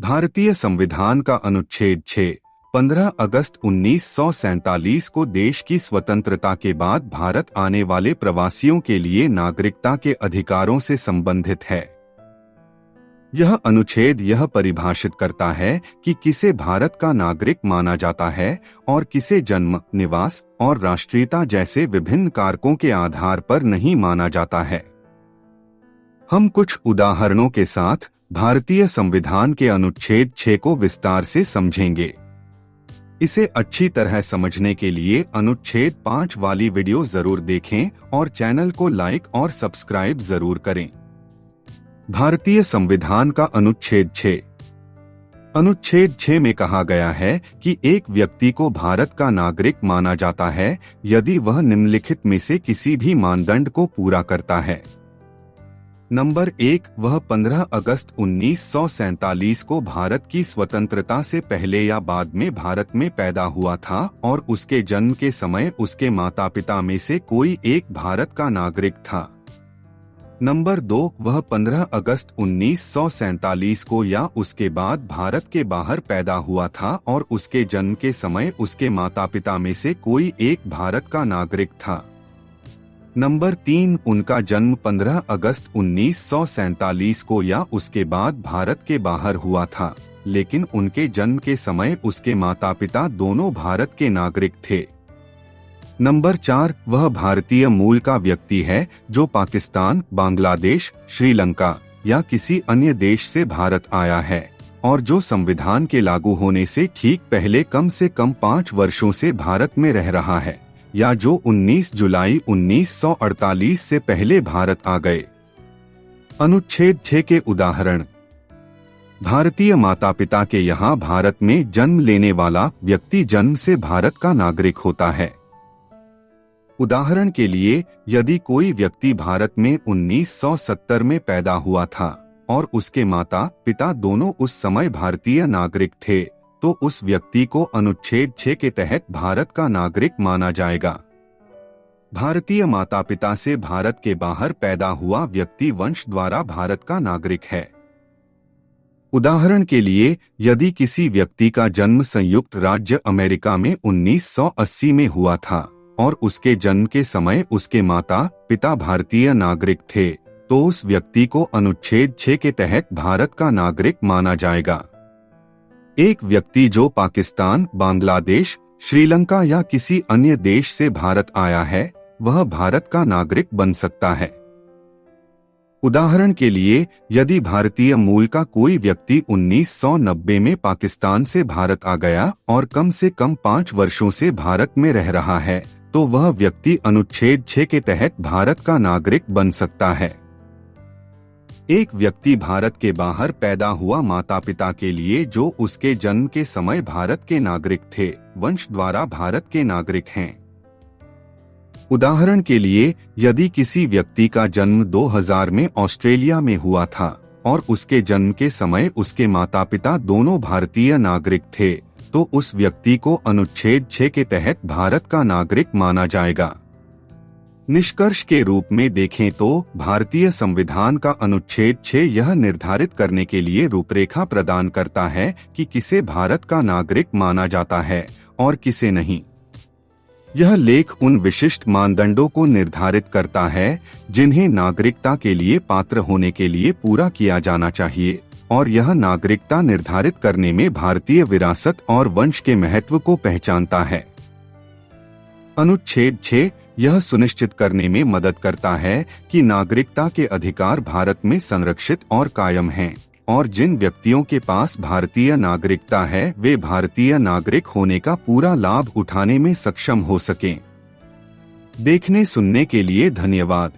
भारतीय संविधान का अनुच्छेद 6, 15 अगस्त 1947 को देश की स्वतंत्रता के बाद भारत आने वाले प्रवासियों के लिए नागरिकता के अधिकारों से संबंधित है। यह अनुच्छेद यह परिभाषित करता है कि किसे भारत का नागरिक माना जाता है और किसे जन्म, निवास और राष्ट्रीयता जैसे विभिन्न कारकों के आधार पर नहीं माना जाता है। हम कुछ उदाहरणों के साथ भारतीय संविधान के अनुच्छेद 6 को विस्तार से समझेंगे। इसे अच्छी तरह समझने के लिए अनुच्छेद 5 वाली वीडियो जरूर देखें और चैनल को लाइक और सब्सक्राइब जरूर करें। भारतीय संविधान का अनुच्छेद 6। अनुच्छेद 6 में कहा गया है कि एक व्यक्ति को भारत का नागरिक माना जाता है यदि वह निम्नलिखित में से किसी भी मानदंड को पूरा करता है। नंबर 1, वह 15 अगस्त 1947 को भारत की स्वतंत्रता से पहले या बाद में भारत में पैदा हुआ था और उसके जन्म के समय उसके माता पिता में से कोई एक भारत का नागरिक था। नंबर 2, वह 15 अगस्त 1947 को या उसके बाद भारत के बाहर पैदा हुआ था और उसके जन्म के समय उसके माता पिता में से कोई एक भारत का नागरिक था। नंबर 3, उनका जन्म 15 अगस्त 1947 को या उसके बाद भारत के बाहर हुआ था, लेकिन उनके जन्म के समय उसके माता पिता दोनों भारत के नागरिक थे। नंबर 4, वह भारतीय मूल का व्यक्ति है जो पाकिस्तान, बांग्लादेश, श्रीलंका या किसी अन्य देश से भारत आया है और जो संविधान के लागू होने से ठीक पहले कम से कम 5 वर्षों से भारत में रह रहा है या जो 19 जुलाई 1948 से पहले भारत आ गए। अनुच्छेद 6 के उदाहरण। भारतीय माता पिता के यहाँ भारत में जन्म लेने वाला व्यक्ति जन्म से भारत का नागरिक होता है। उदाहरण के लिए, यदि कोई व्यक्ति भारत में 1970 में पैदा हुआ था और उसके माता पिता दोनों उस समय भारतीय नागरिक थे, तो उस व्यक्ति को अनुच्छेद 6 के तहत भारत का नागरिक माना जाएगा। भारतीय माता पिता से भारत के बाहर पैदा हुआ व्यक्ति वंश द्वारा भारत का नागरिक है। उदाहरण के लिए, यदि किसी व्यक्ति का जन्म संयुक्त राज्य अमेरिका में 1980 में हुआ था और उसके जन्म के समय उसके माता पिता भारतीय नागरिक थे, तो उस व्यक्ति को अनुच्छेद 6 के तहत भारत का नागरिक माना जाएगा। एक व्यक्ति जो पाकिस्तान, बांग्लादेश, श्रीलंका या किसी अन्य देश से भारत आया है, वह भारत का नागरिक बन सकता है। उदाहरण के लिए, यदि भारतीय मूल का कोई व्यक्ति 1990 में पाकिस्तान से भारत आ गया और कम से कम 5 वर्षों से भारत में रह रहा है, तो वह व्यक्ति अनुच्छेद 6 के तहत भारत का नागरिक बन सकता है। एक व्यक्ति भारत के बाहर पैदा हुआ माता पिता के लिए जो उसके जन्म के समय भारत के नागरिक थे, वंश द्वारा भारत के नागरिक हैं। उदाहरण के लिए, यदि किसी व्यक्ति का जन्म 2000 में ऑस्ट्रेलिया में हुआ था और उसके जन्म के समय उसके माता पिता दोनों भारतीय नागरिक थे, तो उस व्यक्ति को अनुच्छेद 6 के तहत भारत का नागरिक माना जाएगा। निष्कर्ष के रूप में देखें तो भारतीय संविधान का अनुच्छेद 6 यह निर्धारित करने के लिए रूपरेखा प्रदान करता है कि किसे भारत का नागरिक माना जाता है और किसे नहीं। यह लेख उन विशिष्ट मानदंडों को निर्धारित करता है जिन्हें नागरिकता के लिए पात्र होने के लिए पूरा किया जाना चाहिए, और यह नागरिकता निर्धारित करने में भारतीय विरासत और वंश के महत्व को पहचानता है। अनुच्छेद 6 यह सुनिश्चित करने में मदद करता है कि नागरिकता के अधिकार भारत में संरक्षित और कायम हैं, और जिन व्यक्तियों के पास भारतीय नागरिकता है वे भारतीय नागरिक होने का पूरा लाभ उठाने में सक्षम हो सकें। देखने सुनने के लिए धन्यवाद।